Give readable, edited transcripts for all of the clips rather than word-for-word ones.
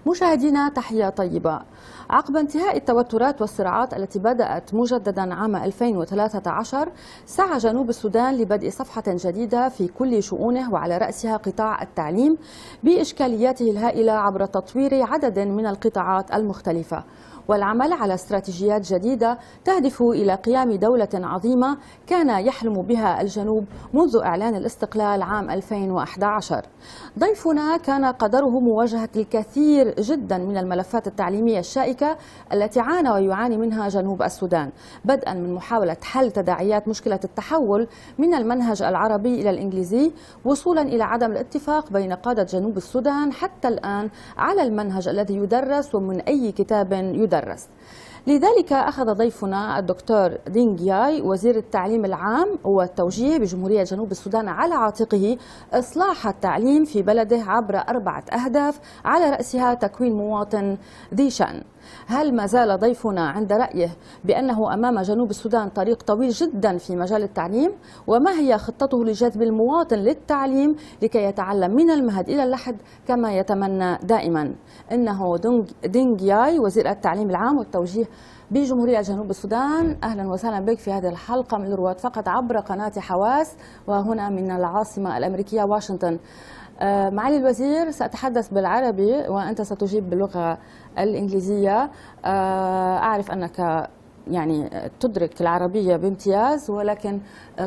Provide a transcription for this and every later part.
مشاهدينا تحية طيبة. عقب انتهاء التوترات والصراعات التي بدأت مجددا عام 2013 سعى جنوب السودان لبدء صفحة جديدة في كل شؤونه وعلى رأسها قطاع التعليم بإشكالياته الهائلة عبر تطوير عدد من القطاعات المختلفة والعمل على استراتيجيات جديدة تهدف إلى قيام دولة عظيمة كان يحلم بها الجنوب منذ إعلان الاستقلال عام 2011. ضيفنا كان قدره مواجهة الكثير جدا من الملفات التعليمية الشائكة التي عانى ويعاني منها جنوب السودان، بدءا من محاولة حل تداعيات مشكلة التحول من المنهج العربي إلى الإنجليزي، وصولا إلى عدم الاتفاق بين قادة جنوب السودان حتى الآن على المنهج الذي يدرس ومن أي كتاب يدرس. لذلك أخذ ضيفنا الدكتور دينغ ياي وزير التعليم العام والتوجيه بجمهورية جنوب السودان على عاتقه إصلاح التعليم في بلده عبر 4 أهداف على رأسها تكوين مواطن ذي شأن. هل ما زال ضيفنا عند رأيه بأنه أمام جنوب السودان طريق طويل جدا في مجال التعليم؟ وما هي خطته لجذب المواطن للتعليم لكي يتعلم من المهد إلى اللحد كما يتمنى دائما؟ إنه دينغ ياي وزير التعليم العام والتوجيه بجمهورية جنوب السودان. أهلا وسهلا بك في هذه الحلقة من للرواد فقط عبر قناة حواس وهنا من العاصمة الأمريكية واشنطن. معالي الوزير، سأتحدث بالعربي وأنت ستجيب باللغة الإنجليزية. أعرف أنك يعني تدرك العربية بامتياز ولكن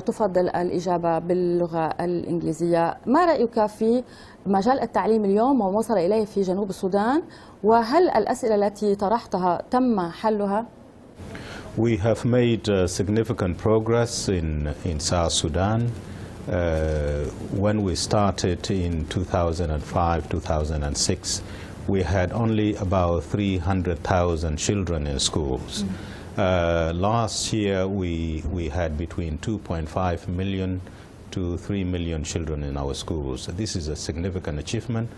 تفضل الإجابة باللغة الإنجليزية. ما رأيك في مجال التعليم اليوم وما وصل إليه في جنوب السودان، وهل الأسئلة التي طرحتها تم حلها؟ We have made significant progress in South Sudan. When we started in 2005-2006, we had only about 300,000 children in schools. Last year, we had between 2.5 million to 3 million children in our schools. This is a significant achievement.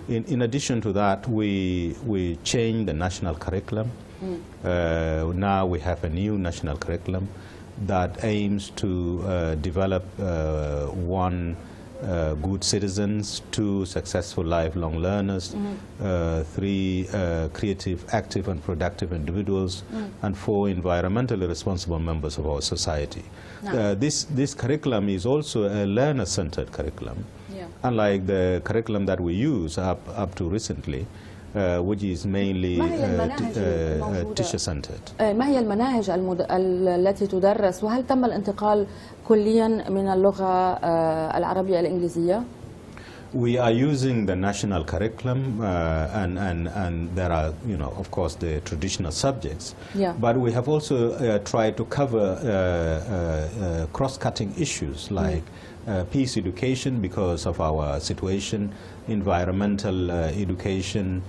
In addition to that, we changed the national curriculum. Now we have a new national curriculum that aims to develop 1, good citizens, 2, successful lifelong learners, 3, creative, active and productive individuals, and 4, environmentally responsible members of our society. This curriculum is also a learner-centered curriculum, unlike the curriculum that we use up to recently, which is mainly teacher-centered. ما هي المناهج التي تدرس، وهل تم الانتقال كليا من اللغة العربية الإنجليزية؟ We are using the national curriculum, and there are, of course, the traditional subjects. But we have also tried to cover cross-cutting issues like peace education because of our situation, environmental education,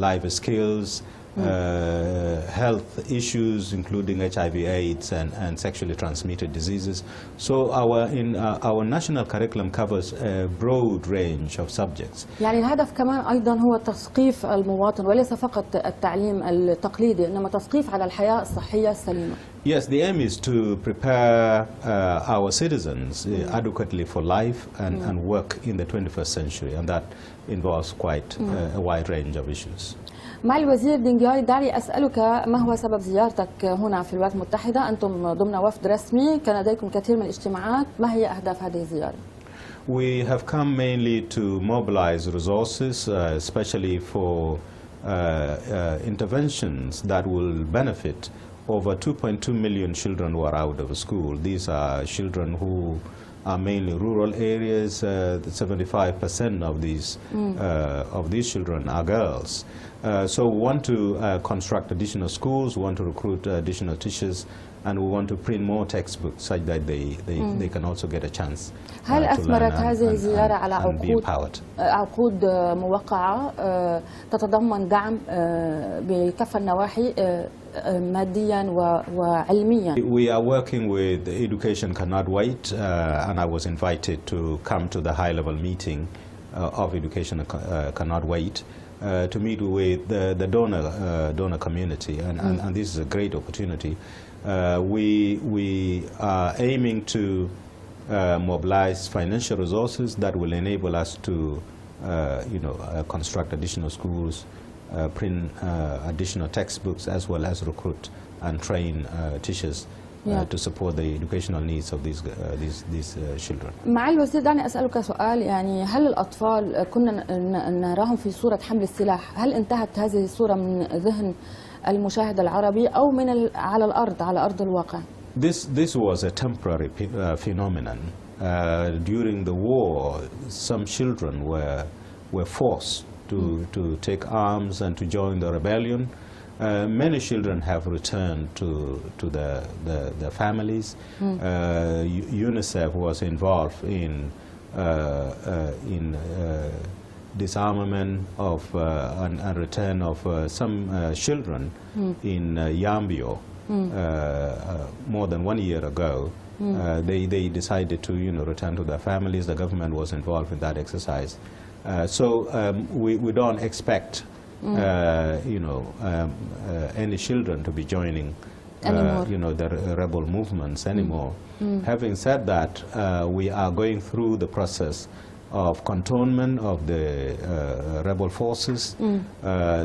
life skills, health issues including HIV/AIDS and sexually transmitted diseases. So our national curriculum covers a broad range of subjects. يعني الهدف كمان أيضا هو تثقيف المواطن وليس فقط التعليم التقليدي، إنما تثقيف على الحياة الصحية السليمة. Yes, the aim is to prepare our citizens adequately for life and work in the 21st century, and that involves quite a wide range of issues. معالي الوزير دينغ ياي، دعني أسألك ما هو سبب زيارتك هنا في الولايات المتحدة؟ أنتم ضمن وفد رسمي، كان لديكم كثير من الاجتماعات، ما هي أهداف هذه الزيارة؟ We have come mainly to mobilize resources, especially for interventions that will benefit over 2.2 million children who are out of school. These are children who are mainly rural areas. 75% of these children are girls. So we want to construct additional schools, we want to recruit additional teachers, and we want to print more textbooks such that they can also get a chance. هل أثمرت هذه الزيارة على عقود موقعة تتضمن دعم بكافة النواحي ماديا وعلميا؟ We are working with Education Cannot Wait, and I was invited to come to the high-level meeting of Education Cannot Wait to meet with the donor community, and this is a great opportunity. We are aiming to mobilize financial resources that will enable us to construct additional schools, print additional textbooks, as well as recruit and train teachers to support the educational needs of these children. مع الوزير دعني أسألك سؤال، يعني هل الأطفال كنا نراهم في صورة حمل السلاح، هل انتهت هذه الصورة من ذهن المشاهد العربي أو من على أرض الواقع؟ This was a temporary phenomenon. During the war, some children were forced to take arms and to join the rebellion. Many children have returned to their families. UNICEF was involved in disarmament of and return of some children in Yambio more than 1 year ago. They decided to return to their families. The government was involved in that exercise. So we don't expect any children to be joining the rebel movements anymore. Having said that, we are going through the process of cantonment of the rebel forces.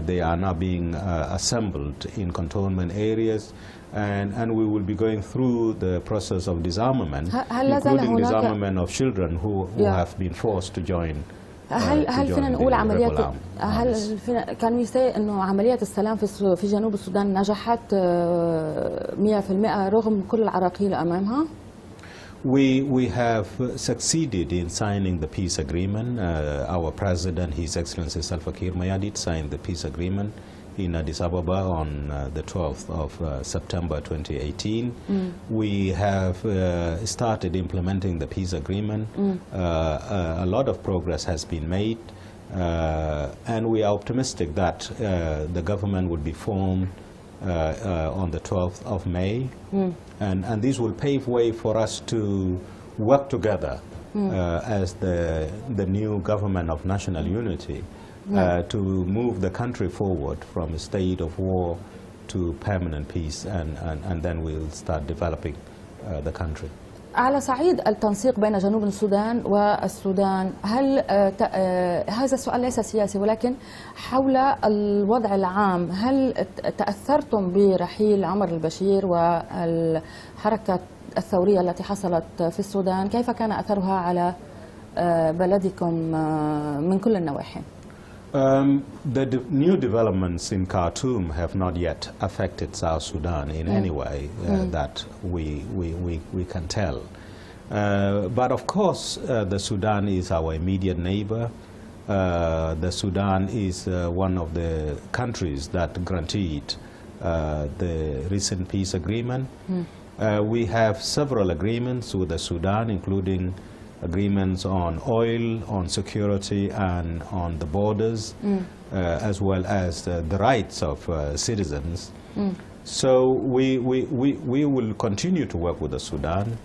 They are now being assembled in cantonment areas, and we will be going through the process of disarmament, including disarmament of children who have been forced to join. هل فينا نقول عمليات كان يسي انه عملية السلام في جنوب السودان نجحت 100% رغم كل العراقيل امامها؟ We have succeeded in signing the peace agreement. Our president, His Excellency Salva Kiir Mayardit, signed the peace agreement in Addis Ababa on the 12th of September 2018. We have started implementing the peace agreement. A lot of progress has been made, and we are optimistic that the government will be formed on the 12th of May, and this will pave way for us to work together as the new government of national unity to move the country forward from a state of war to permanent peace, and then we'll start developing the country. على صعيد التنسيق بين جنوب السودان والسودان، هل هذا السؤال ليس سياسي ولكن حول الوضع العام، هل تأثرتم برحيل عمر البشير والحركة الثورية التي حصلت في السودان؟ كيف كان أثرها على بلدكم من كل النواحي؟ The new developments in Khartoum have not yet affected South Sudan in any way that we can tell. But of course, the Sudan is our immediate neighbor. The Sudan is one of the countries that granted the recent peace agreement. We have several agreements with the Sudan, including agreements on oil, on security, and on the borders, as well as the rights of citizens. So we will continue to work with the Sudan,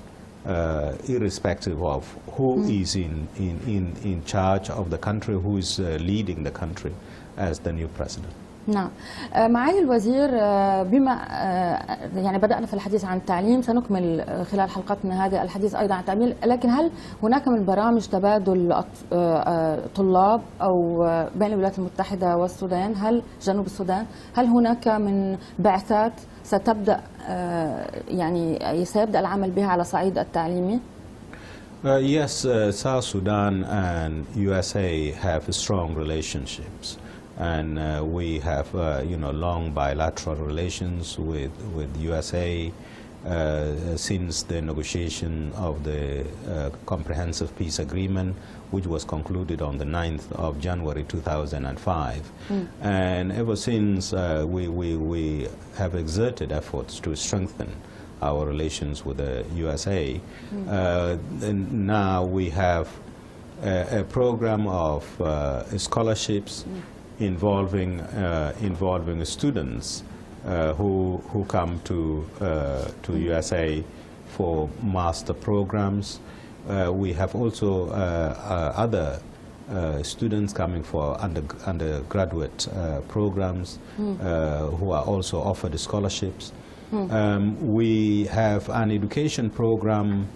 irrespective of who is in charge of the country, who is leading the country as the new president. نعم. معالي الوزير، بما يعني بدأنا في الحديث عن التعليم، سنكمل خلال حلقتنا هذه الحديث أيضا عن التعليم، لكن هل هناك من برامج تبادل طلاب أو بين الولايات المتحدة والسودان، جنوب السودان، هل هناك من بعثات ستبدأ سيبدأ العمل بها على صعيد التعليمي؟ Yes, South Sudan and USA have strong relationships. And we have, long bilateral relations with USA since the negotiation of the comprehensive peace agreement, which was concluded on the 9th of January 2005. And ever since, we have exerted efforts to strengthen our relations with the USA. And now we have a program of scholarships involving students who come to USA for master programs. We have also other students coming for undergraduate programs who are also offered scholarships. We have an education program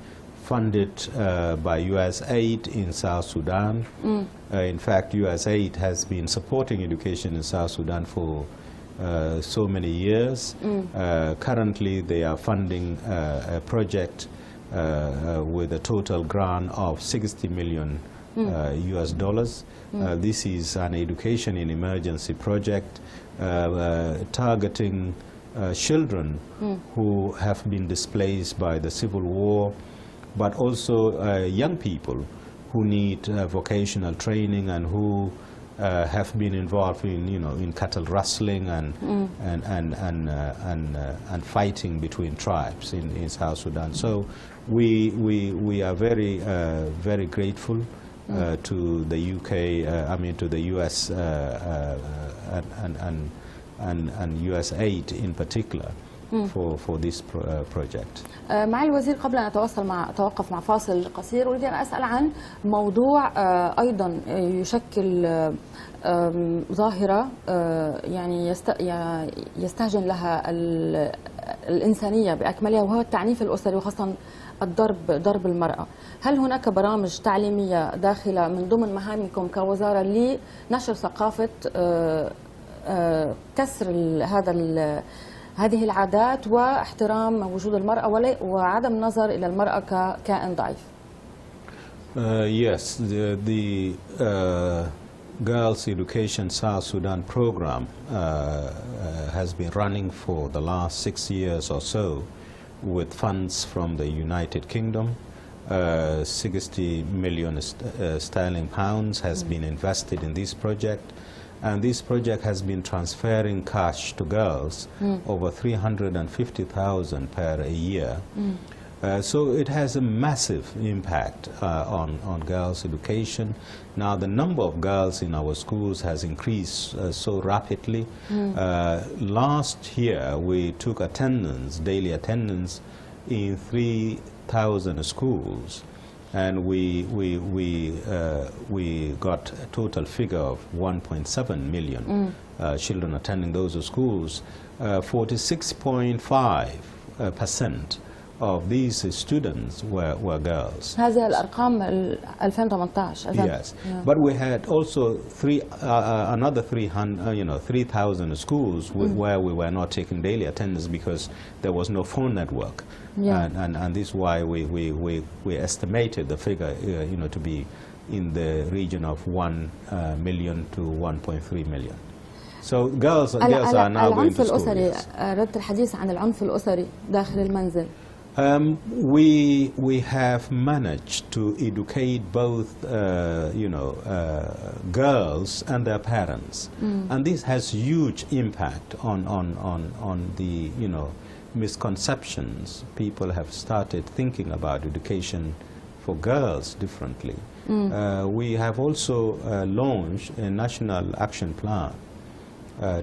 funded by Usaid in South Sudan. In fact, Usaid has been supporting education in South Sudan for so many years. Currently, they are funding a project with a total grant of $60 million US dollars. This is an education in emergency project targeting children who have been displaced by the civil war, but also young people who need vocational training and who have been involved in, in cattle rustling and fighting between tribes in South Sudan. So we are very very grateful to the UK, to the US and Usaid in particular for this project. معالي الوزير، قبل أن أتوقف مع فاصل قصير، أريد أن أسأل عن موضوع أيضا يشكل ظاهرة يعني يستهجن لها الإنسانية بأكملها، وهو التعنيف الأسري وخاصة ضرب المرأة. هل هناك برامج تعليمية داخلة من ضمن مهامكم كوزارة لنشر ثقافة كسر هذه العادات واحترام وجود المرأة وعدم النظر إلى المرأة ككائن ضعيف؟ Yes, the Girls Education South Sudan program has been running for the last 6 years or so with funds from the United Kingdom. 60 million sterling pounds has been invested in this project. And this project has been transferring cash to girls, over 350,000 per year. So it has a massive impact on girls' education. Now the number of girls in our schools has increased so rapidly. Last year we took daily attendance in 3,000 schools. And we got a total figure of 1.7 million children attending those schools. 46.5% of these students were girls. هذه الأرقام 2018. Yes, but we had also another 3,000 schools where we were not taking daily attendance because there was no phone network. And this is why we estimated the figure to be in the region of 1 million to 1.3 million. So girls are now going to school. Yes. أردت الحديث عن العنف الأسري داخل المنزل. We have managed to educate both girls and their parents, and this has huge impact on the misconceptions. People have started thinking about education for girls differently. We have also launched a national action plan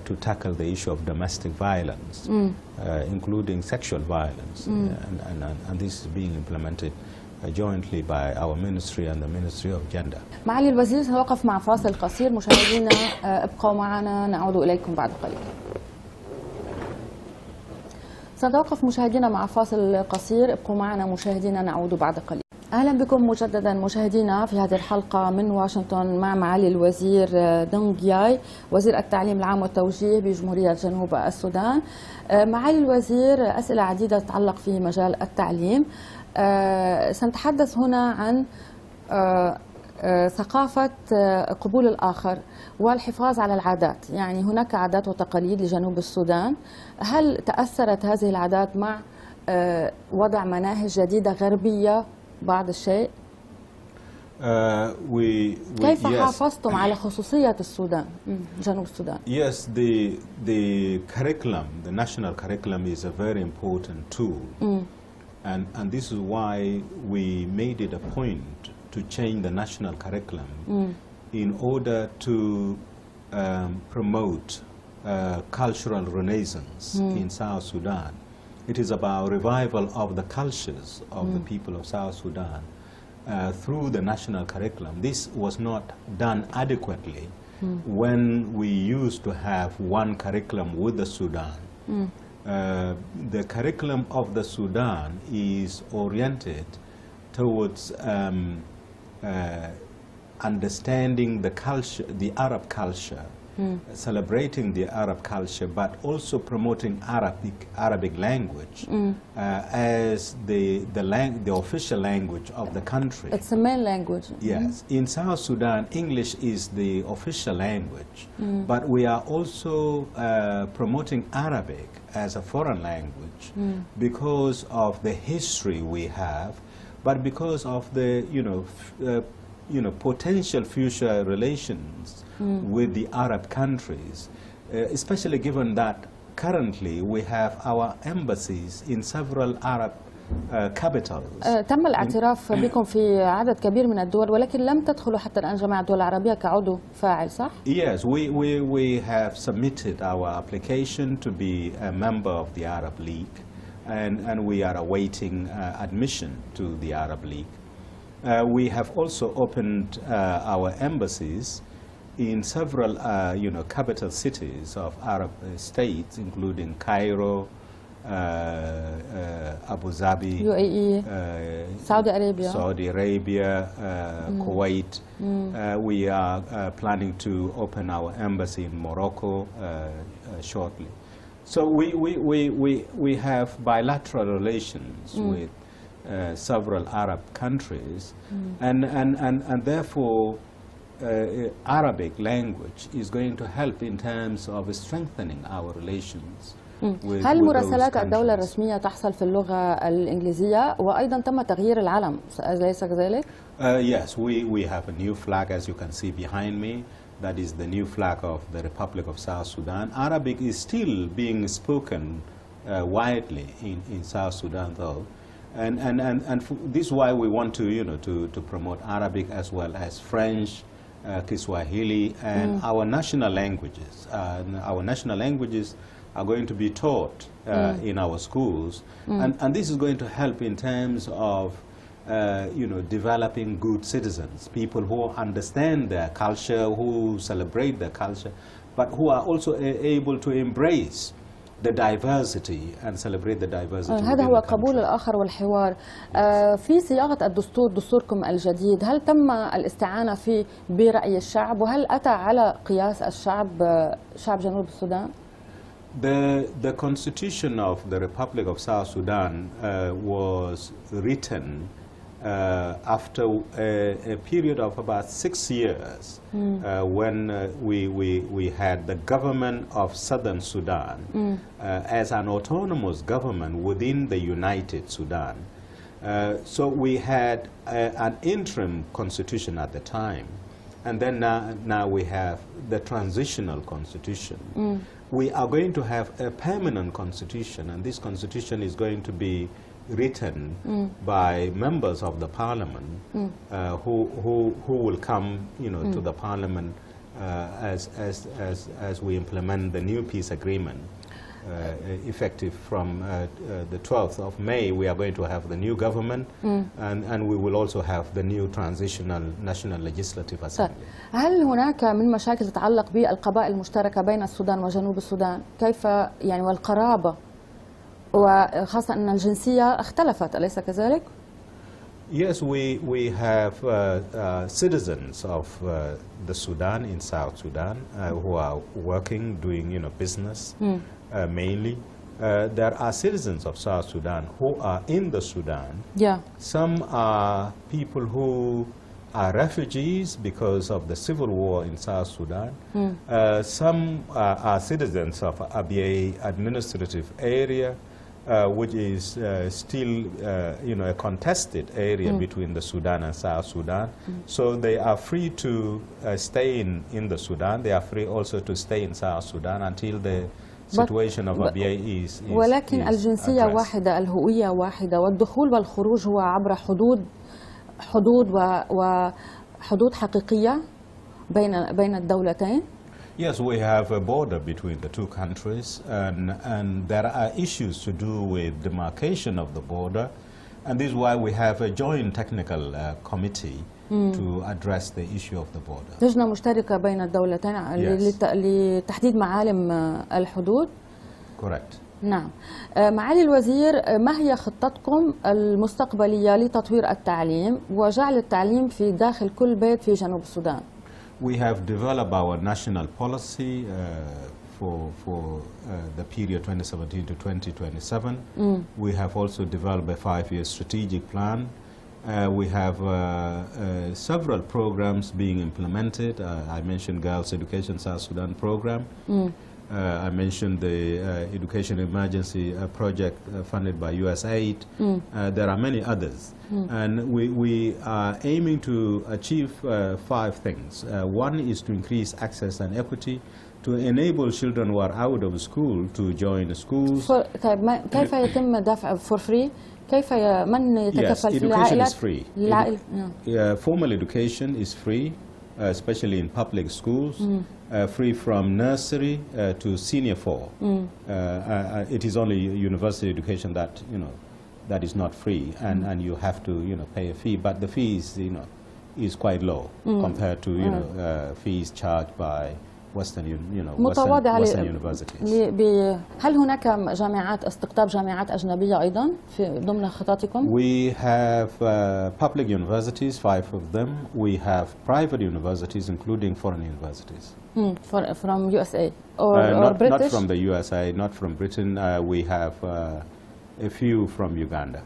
to tackle the issue of domestic violence, including sexual violence, and this is being implemented jointly by our ministry and the Ministry of Gender. معالي الوزير، سنوقف مع فاصل قصير. مشاهدينا ابقوا معنا، نعود إليكم بعد قليل. سنتوقف مشاهدينا مع فاصل قصير، ابقوا معنا مشاهدينا، نعود بعد قليل. أهلا بكم مجددا مشاهدينا في هذه الحلقة من واشنطن مع معالي الوزير دونغ ياي وزير التعليم العام والتوجيه بجمهورية جنوب السودان. معالي الوزير، أسئلة عديدة تتعلق في مجال التعليم. سنتحدث هنا عن ثقافة قبول الآخر والحفاظ على العادات. يعني هناك عادات وتقاليد لجنوب السودان. هل تأثرت هذه العادات مع وضع مناهج جديدة غربية بعض الشيء؟ كيف حافظتم على خصوصية السودان، جنوب السودان؟ Yes, the curriculum, the national curriculum is a very important tool. And this is why we made it a point to change the national curriculum in order to promote cultural renaissance in South Sudan. It is about revival of the cultures of the people of South Sudan through the national curriculum. This was not done adequately when we used to have one curriculum with the Sudan. The curriculum of the Sudan is oriented towards understanding the culture, the Arab culture, celebrating the Arab culture, but also promoting Arabic language as the official language of the country. It's the main language. Yes. In South Sudan, English is the official language, but we are also promoting Arabic as a foreign language because of the history we have, but because of the potential future relations with the Arab countries, especially given that currently we have our embassies in several Arab capitals. تم الاعتراف بكم في عدد كبير من الدول، ولكن لم تدخلوا حتى الآن جماعة الدول العربية كعضو فاعل، صح؟ Yes, we have submitted our application to be a member of the Arab League, and we are awaiting admission to the Arab League. We have also opened our embassies in several, capital cities of Arab states, including Cairo, Abu Dhabi, UAE, Saudi Arabia, Kuwait. We are planning to open our embassy in Morocco shortly. So we have bilateral relations with several Arab countries, and therefore Arabic language is going to help in terms of strengthening our relations. هل مراسلات الدولة الرسمية تحصل في اللغة الإنجليزية؟ وأيضا تم تغيير العلم، أليس كذلك؟ Yes, we have a new flag, as you can see behind me. That is the new flag of the Republic of South Sudan. Arabic is still being spoken widely in South Sudan, though. And this is why we want to promote Arabic as well as French, Kiswahili, and our national languages. Our national languages are going to be taught in our schools, and this is going to help in terms of developing good citizens, people who understand their culture, who celebrate their culture, but who are also able to embrace the diversity and celebrate the diversity. هذا هو قبول الآخر والحوار. في صياغة الدستور، دستوركم الجديد، هل تم الاستعانة فيه برأي الشعب، وهل أتى على قياس الشعب، شعب جنوب السودان؟ The constitution of the Republic of South Sudan was written after a period of about 6 years when we had the government of Southern Sudan as an autonomous government within the United Sudan. So we had an interim constitution at the time, and then now we have the transitional constitution. We are going to have a permanent constitution, and this constitution is going to be written by members of the parliament who will come to the parliament as we implement the new peace agreement effective from the 12th of May. We are going to have the new government, and we will also have the new transitional national legislative assembly. هل هناك من مشاكل تتعلق بالقبائل المشتركة بين السودان وجنوب السودان؟ كيف والقرابة، وخاصة أن الجنسية اختلفت، أليس كذلك؟ Yes, we have citizens of the Sudan in South Sudan who are working, doing business mainly. There are citizens of South Sudan who are in the Sudan. Yeah. Some are people who are refugees because of the civil war in South Sudan. Some are citizens of Abyei administrative area, which is still a contested area between the Sudan and South Sudan. So they are free to stay in the Sudan. They are free also to stay in South Sudan until the situation of Abyei is ولكن الجنسية واحدة، الهوية واحدة، والدخول والخروج هو عبر حدود حقيقية بين الدولتين. Yes, we have a border between the two countries, and there are issues to do with demarcation of the border, and this is why we have a joint technical committee to address the issue of the border. لجنة مشتركة بين الدولتين لتحديد معالم الحدود. Correct. نعم. معالي الوزير، ما هي خطتكم المستقبلية لتطوير التعليم وجعل التعليم في داخل كل بيت في جنوب السودان؟ We have developed our national policy for the period 2017 to 2027. We have also developed a 5-year strategic plan. We have several programs being implemented. I mentioned Girls Education South Sudan program. I mentioned the Education Emergency Project funded by USAID. There are many others. And we are aiming to achieve 5 things. One is to increase access and equity, to enable children who are out of school to join schools. طيب كيف يتم دفع for free؟ كيف من يتكفل في العائلات؟ Yes, education is free. Formal education is free, especially in public schools, free from nursery to senior 4. It is only university education that, that is not free, and you have to, pay a fee. But the fee is, is quite low compared to, fees charged by Western universities. هل هناك جامعات استقطاب جامعات أجنبية أيضا في ضمن خططكم؟ We have public universities, 5 of them. We have private universities, including foreign universities. From USA or British? Not from the USA, not from Britain. We have a few from Uganda,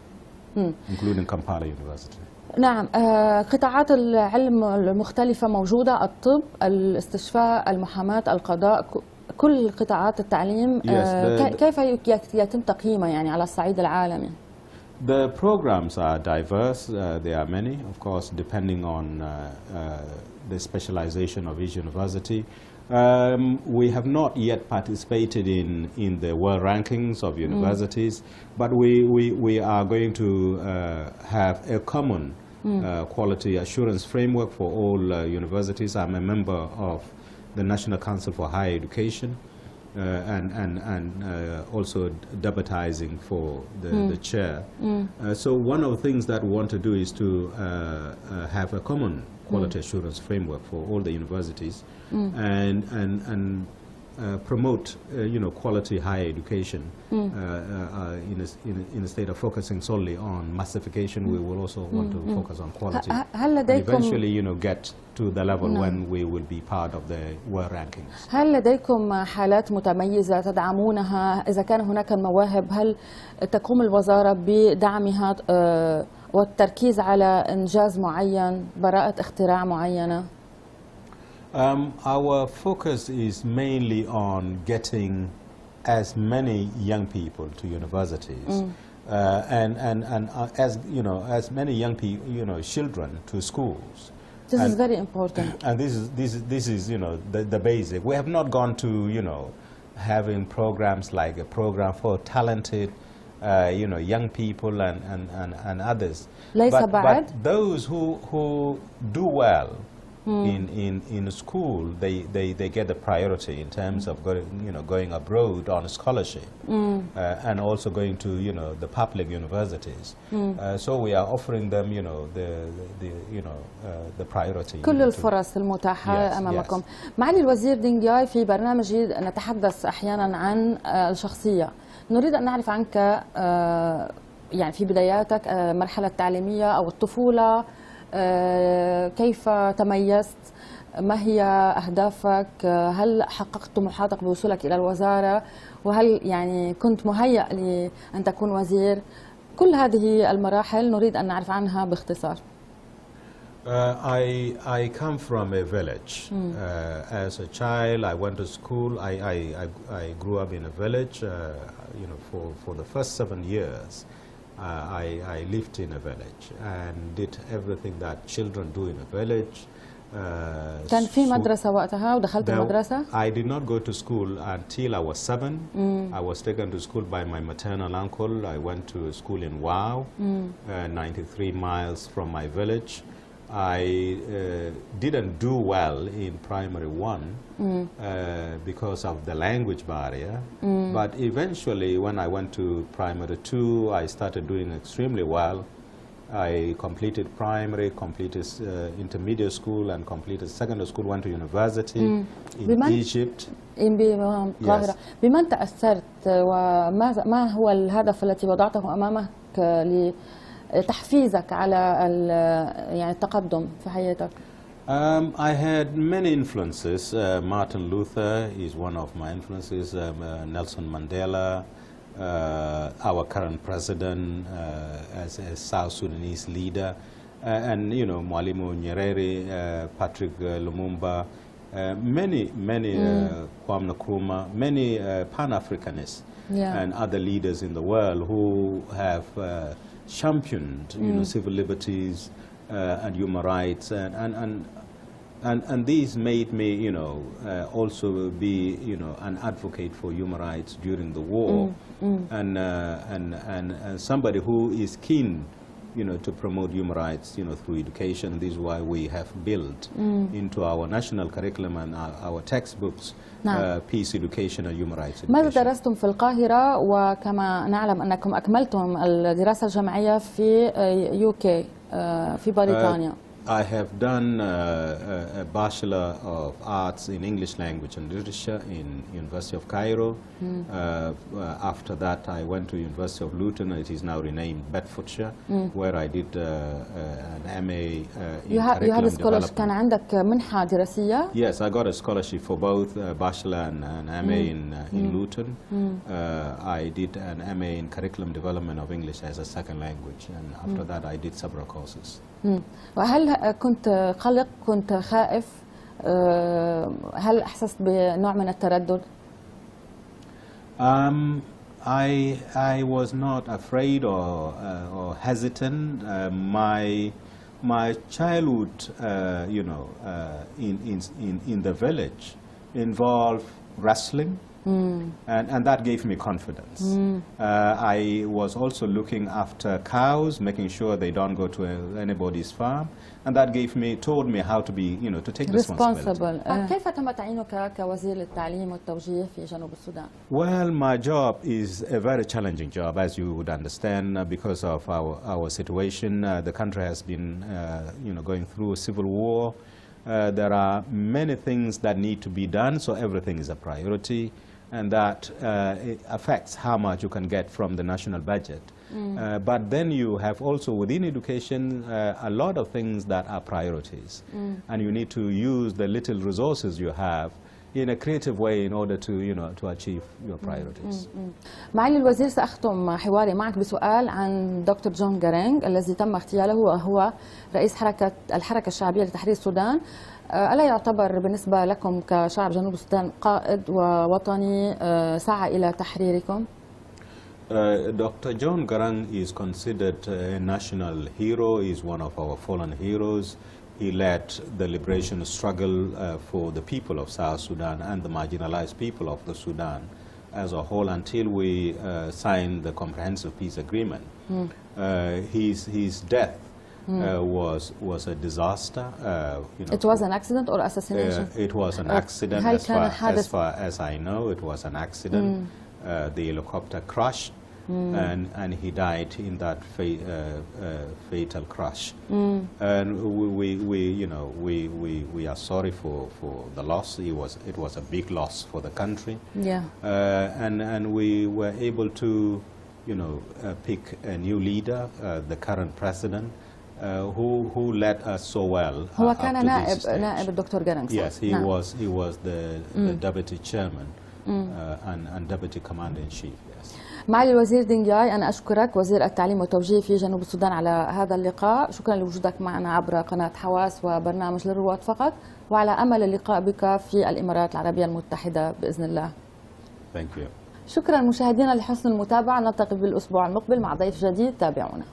including Kampala University. نعم. قطاعات العلم المختلفة موجودة، الطب، الاستشفاء، المحاماة، القضاء، كل قطاعات التعليم. كيف يتم تقييمها يعني على الصعيد العالمي؟ The programs are diverse. There are many, of course, depending on the specialization of each university. We have not yet participated in the world rankings of universities, but we are going to have a common quality assurance framework for all universities. I'm a member of the National Council for Higher Education and also deputizing for the chair. So one of the things that we want to do is to have a common quality assurance framework for all the universities and promote quality higher education in a state of focusing solely on massification. We will also want to focus on quality and eventually get to the level when we will be part of the world rankings. هل لديكم حالات متميزة تدعمونها؟ إذا كان هناك المواهب هل تقوم الوزارة بدعمها والتركيز على إنجاز معين، براءة اختراع معينة؟ Our focus is mainly on getting as many young people to universities and as many young people, children to schools. This is very important. And this is the basic. We have not gone to having programs like a program for talented young people and others. But those who do well in school, they get the priority in terms of going abroad on scholarship and also going to the public universities. So we are offering them the priority. كل الفرص المتاحة أمامكم. معالي الوزير دينجاي، في برنامجي نتحدث أحيانا عن الشخصية. نريد أن نعرف عنك يعني في بداياتك مرحلة تعليمية أو الطفولة، كيف تميزت؟ ما هي أهدافك؟ هل حققت طموحاتك بوصولك إلى الوزارة؟ وهل يعني كنت مهيأ لأن تكون وزير؟ كل هذه المراحل نريد أن نعرف عنها باختصار. I come from a village. As a child, I went to school. I grew up in a village. For the first 7 years. I lived in a village and did everything that children do in a village. كان في مدرسة وقتها ودخلت المدرسة؟ I did not go to school until I was 7. I was taken to school by my maternal uncle. I went to a school in Wau, 93 miles from my village. I didn't do well in primary 1 because of the language barrier. But eventually, when I went to primary 2, I started doing extremely well. I completed primary, completed intermediate school, and completed secondary school. Went to university in Egypt. بالقاهرة. بمن تأثرت وما هو الهدف الذي وضعته أمامك لتحفيزك على يعني التقدم في حياتك؟ I had many influences. Martin Luther is one of my influences. Nelson Mandela, our current president as a South Sudanese leader, and Mwalimu Nyerere, Patrick Lumumba, many Kwame Nkrumah, many Pan-Africanists and other leaders in the world who have championed civil liberties and human rights, and these made me also be an advocate for human rights during the war, and somebody who is keen to promote human rights through education. This is why we have built into our national curriculum and our textbooks peace education and human rights education. ماذا درستم في القاهرة؟ وكما نعلم أنكم أكملتم الدراسة الجامعية في UK في بريطانيا. I have done a Bachelor of Arts in English Language and Literature in University of Cairo. After that, I went to University of Luton. It is now renamed Bedfordshire, where I did an MA in curriculum development. كان عندك منحة دراسية؟ Yes, I got a scholarship for both Bachelor and MA in Luton. I did an MA in curriculum development of English as a second language, and after that, I did several courses. وهل كنت قلق؟ كنت خائف؟ هل أحسست بنوع من التردد؟ I was not afraid or hesitant. My childhood, in the village, involved wrestling. And that gave me confidence. I was also looking after cows, making sure they don't go to anybody's farm, and that told me how to be, to take responsibility. كيف تم تعيينك كوزير التعليم والتوجيه في جنوب السودان؟ Well, my job is a very challenging job, as you would understand, because of our situation. The country has been, going through a civil war. There are many things that need to be done, so everything is a priority. And that it affects how much you can get from the national budget. But then you have also within education a lot of things that are priorities. And you need to use the little resources you have in a creative way in order to, to achieve your priorities. معالي الوزير، سأختم حواري معك بسؤال عن دكتور جون غارينغ الذي تم اغتياله وهو رئيس الحركة الشعبية لتحرير السودان. ألا يعتبر بالنسبة لكم كشعب جنوب السودان قائد ووطني سعى إلى تحريركم؟ Dr. John Garang is considered a national hero. He is one of our fallen heroes. He led the liberation struggle for the people of South Sudan and the marginalized people of the Sudan as a whole until we signed the comprehensive peace agreement. His death was a disaster. It was an accident or assassination? It was an accident. As far as I know, it was an accident. The helicopter crashed, and he died in that fatal crash. And we are sorry for the loss. It was a big loss for the country. Yeah. And we were able to, pick a new leader, the current president. Who led us so well. هو كان نائب الدكتور غارينغ. Yes, he was the deputy chairman and deputy commander in chief. Yes. معالي الوزير دينجاي، أنا أشكرك وزير التعليم والتوجيه في جنوب السودان على هذا اللقاء. شكرا لوجودك معنا عبر قناة حواس وبرنامج للرواد فقط، وعلى أمل اللقاء بك في الإمارات العربية المتحدة بإذن الله. Thank you. شكرا مشاهدينا لحسن المتابعة. نلتقي بالأسبوع المقبل مع ضيف جديد. تابعونا.